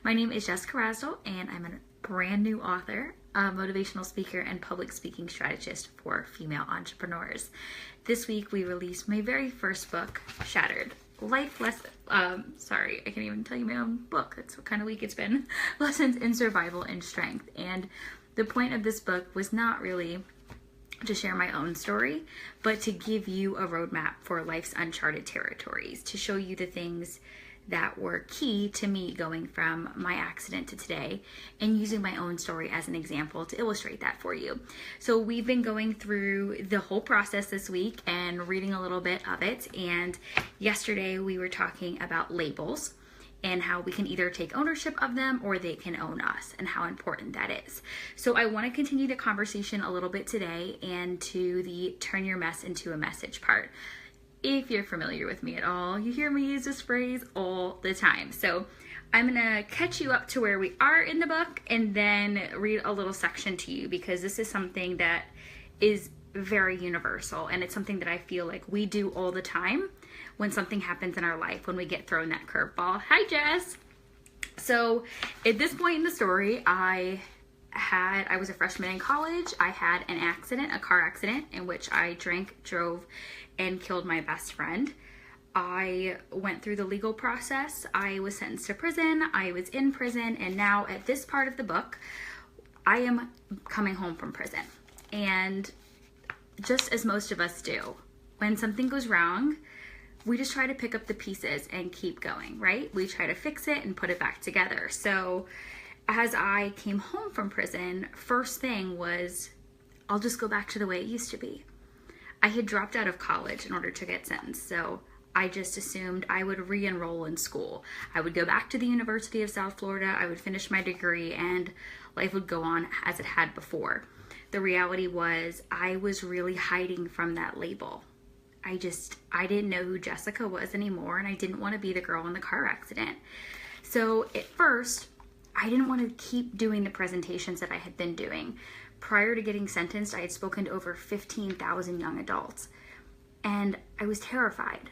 My name is Jessica Rasdall, and I'm a brand new author, a motivational speaker, and public speaking strategist for female entrepreneurs. This week, we released my very first book, Shattered. Life lesson. Sorry, I can't even tell you my own book. That's what kind of week it's been. Lessons in Survival and Strength. And the point of this book was not really to share my own story, but to give you a roadmap for life's uncharted territories, to show you the things that were key to me going from my accident to today, and using my own story as an example to illustrate that for you. So we've been going through the whole process this week and reading a little bit of it. And yesterday we were talking about labels and how we can either take ownership of them or they can own us, and how important that is. So I want to continue the conversation a little bit today and to the turn your mess into a message part. If you're familiar with me at all, you hear me use this phrase all the time. So I'm gonna catch you up to where we are in the book and then read a little section to you, because this is something that is very universal, and it's something that I feel like we do all the time when something happens in our life, when we get thrown that curveball. Hi, Jess. So at this point in the story, I was a freshman in college. I had an accident, a car accident, in which I drank, drove, and killed my best friend. I went through the legal process. I was sentenced to prison. I was in prison. And now at this part of the book, I am coming home from prison. And just as most of us do, when something goes wrong, we just try to pick up the pieces and keep going, right? We try to fix it and put it back together. So as I came home from prison, first thing was, I'll just go back to the way it used to be. I had dropped out of college in order to get sentenced, so I just assumed I would re-enroll in school. I would go back to the University of South Florida, I would finish my degree, and life would go on as it had before. The reality was, I was really hiding from that label. I didn't know who Jessica was anymore, and I didn't want to be the girl in the car accident. So at first, I didn't want to keep doing the presentations that I had been doing. Prior to getting sentenced, I had spoken to over 15,000 young adults, and I was terrified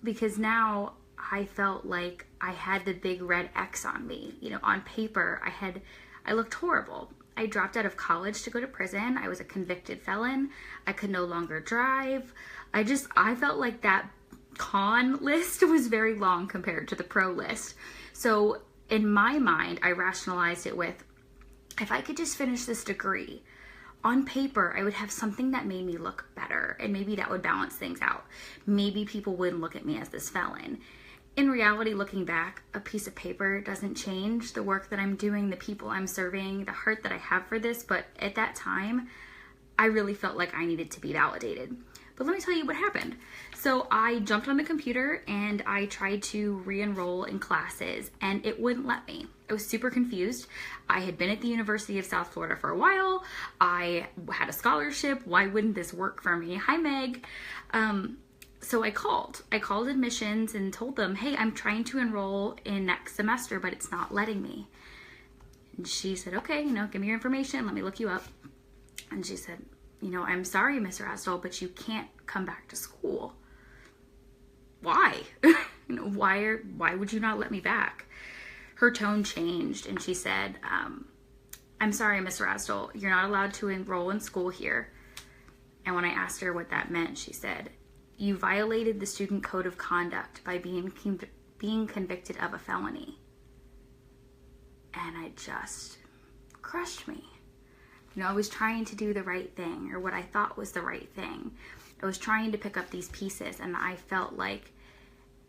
because now I felt like I had the big red X on me. You know, on paper, I looked horrible. I dropped out of college to go to prison. I was a convicted felon. I could no longer drive. I felt like that con list was very long compared to the pro list. So in my mind, I rationalized it with, if I could just finish this degree, on paper, I would have something that made me look better, and maybe that would balance things out. Maybe people wouldn't look at me as this felon. In reality, looking back, a piece of paper doesn't change the work that I'm doing, the people I'm serving, the heart that I have for this, but at that time, I really felt like I needed to be validated. But let me tell you what happened. So I jumped on the computer and I tried to re-enroll in classes, and it wouldn't let me. I was super confused. I had been at the University of South Florida for a while. I had a scholarship. Why wouldn't this work for me? Hi, Meg. So I called admissions and told them, hey, I'm trying to enroll in next semester, but it's not letting me. And she said, okay, give me your information. Let me look you up. And she said, I'm sorry, Miss Rasdall, but you can't come back to school. Why? Why would you not let me back? Her tone changed, and she said, I'm sorry, Miss Rasdall, you're not allowed to enroll in school here. And when I asked her what that meant, she said, you violated the student code of conduct by being convicted of a felony. And it just crushed me. I was trying to do the right thing, or what I thought was the right thing. I was trying to pick up these pieces, and I felt like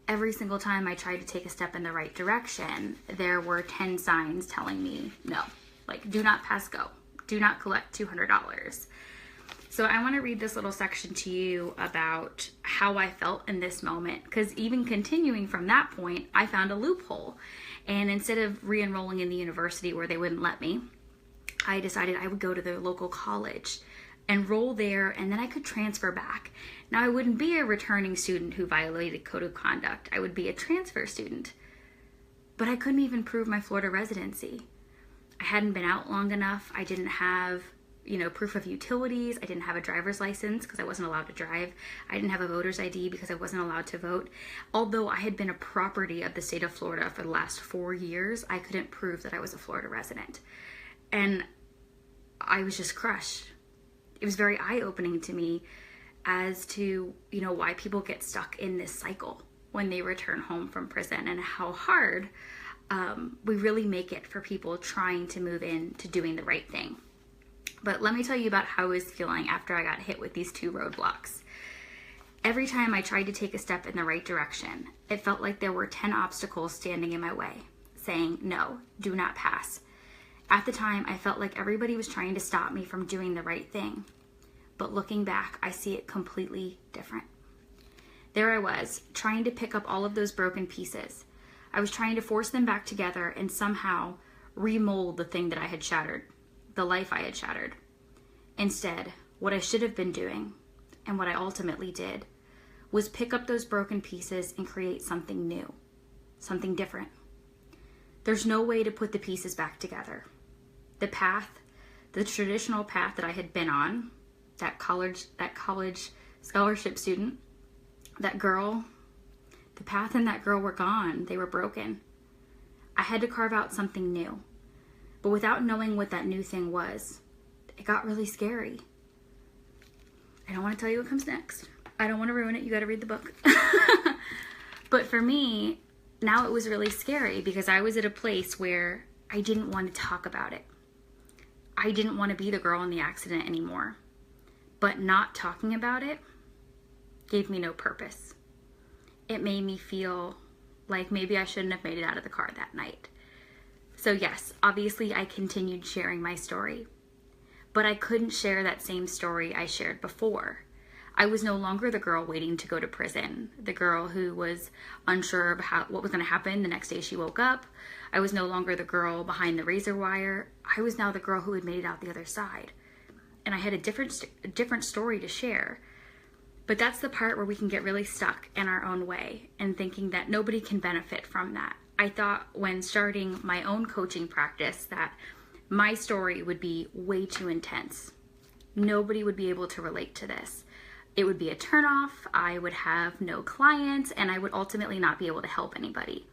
every single time I tried to take a step in the right direction, there were 10 signs telling me no. Like, do not pass go. Do not collect $200. So I want to read this little section to you about how I felt in this moment, because even continuing from that point, I found a loophole. And instead of re-enrolling in the university where they wouldn't let me, I decided I would go to the local college, enroll there, and then I could transfer back. Now, I wouldn't be a returning student who violated code of conduct. I would be a transfer student. But I couldn't even prove my Florida residency. I hadn't been out long enough. I didn't have proof of utilities. I didn't have a driver's license because I wasn't allowed to drive. I didn't have a voter's ID because I wasn't allowed to vote. Although I had been a property of the state of Florida for the last 4 years, I couldn't prove that I was a Florida resident. And I was just crushed. It was very eye-opening to me as to, why people get stuck in this cycle when they return home from prison, and how hard we really make it for people trying to move into doing the right thing. But let me tell you about how I was feeling after I got hit with these 2 roadblocks. Every time I tried to take a step in the right direction, it felt like there were 10 obstacles standing in my way, saying, no, do not pass. At the time, I felt like everybody was trying to stop me from doing the right thing. But looking back, I see it completely different. There I was, trying to pick up all of those broken pieces. I was trying to force them back together and somehow remold the thing that I had shattered, the life I had shattered. Instead, what I should have been doing, and what I ultimately did, was pick up those broken pieces and create something new, something different. There's no way to put the pieces back together. The path, the traditional path that I had been on, that college scholarship student, that girl, the path and that girl were gone. They were broken. I had to carve out something new. But without knowing what that new thing was, it got really scary. I don't want to tell you what comes next. I don't want to ruin it. You got to read the book. But for me, now it was really scary because I was at a place where I didn't want to talk about it. I didn't want to be the girl in the accident anymore. But not talking about it gave me no purpose. It made me feel like maybe I shouldn't have made it out of the car that night. So yes, obviously I continued sharing my story, but I couldn't share that same story I shared before. I was no longer the girl waiting to go to prison, the girl who was unsure of what was going to happen the next day she woke up. I was no longer the girl behind the razor wire. I was now the girl who had made it out the other side. And I had a different story to share. But that's the part where we can get really stuck in our own way and thinking that nobody can benefit from that. I thought when starting my own coaching practice that my story would be way too intense. Nobody would be able to relate to this. It would be a turnoff, I would have no clients, and I would ultimately not be able to help anybody.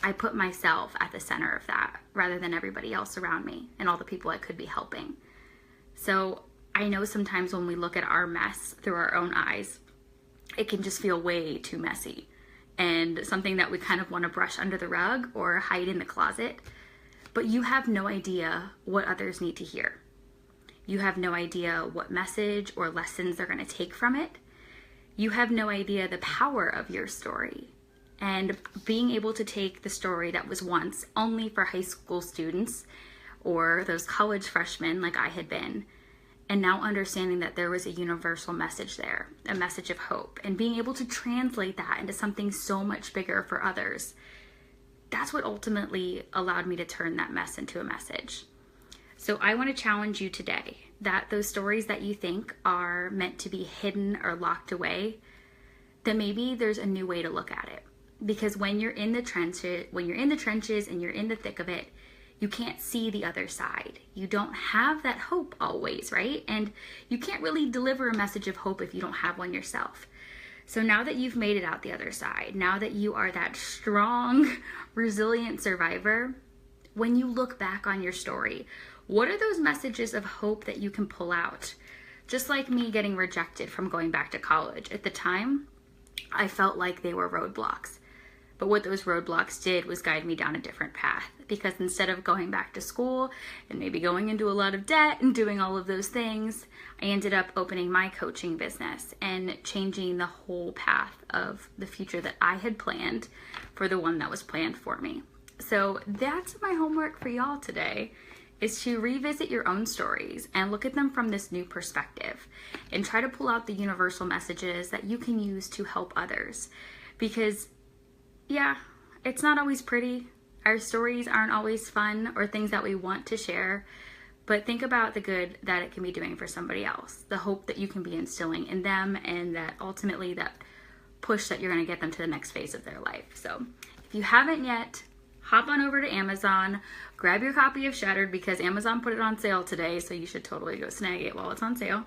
I put myself at the center of that rather than everybody else around me and all the people I could be helping. So I know sometimes when we look at our mess through our own eyes, it can just feel way too messy and something that we kind of want to brush under the rug or hide in the closet. But you have no idea what others need to hear. You have no idea what message or lessons they're going to take from it. You have no idea the power of your story. And being able to take the story that was once only for high school students or those college freshmen like I had been, and now understanding that there was a universal message there, a message of hope, and being able to translate that into something so much bigger for others, that's what ultimately allowed me to turn that mess into a message. So I want to challenge you today that those stories that you think are meant to be hidden or locked away, that maybe there's a new way to look at it. Because when you're in the trenches and you're in the thick of it, you can't see the other side. You don't have that hope always, right? And you can't really deliver a message of hope if you don't have one yourself. So now that you've made it out the other side, now that you are that strong, resilient survivor, when you look back on your story, what are those messages of hope that you can pull out? Just like me getting rejected from going back to college. At the time, I felt like they were roadblocks. But what those roadblocks did was guide me down a different path, because instead of going back to school and maybe going into a lot of debt and doing all of those things, I ended up opening my coaching business and changing the whole path of the future that I had planned for the one that was planned for me. So that's my homework for y'all today, is to revisit your own stories and look at them from this new perspective and try to pull out the universal messages that you can use to help others. Because yeah, it's not always pretty. Our stories aren't always fun or things that we want to share, but think about the good that it can be doing for somebody else, the hope that you can be instilling in them, and that ultimately that push that you're going to get them to the next phase of their life. So if you haven't yet, hop on over to Amazon, grab your copy of Shattered because Amazon put it on sale today, so you should totally go snag it while it's on sale.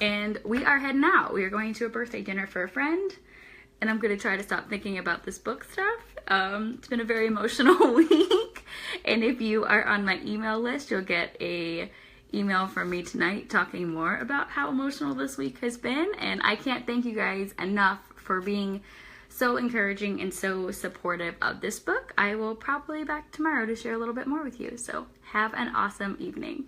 And we are heading out. We are going to a birthday dinner for a friend, and I'm going to try to stop thinking about this book stuff. It's been a very emotional week, and if you are on my email list, you'll get a email from me tonight talking more about how emotional this week has been. And I can't thank you guys enough for being so encouraging and so supportive of this book. I will probably be back tomorrow to share a little bit more with you. So have an awesome evening.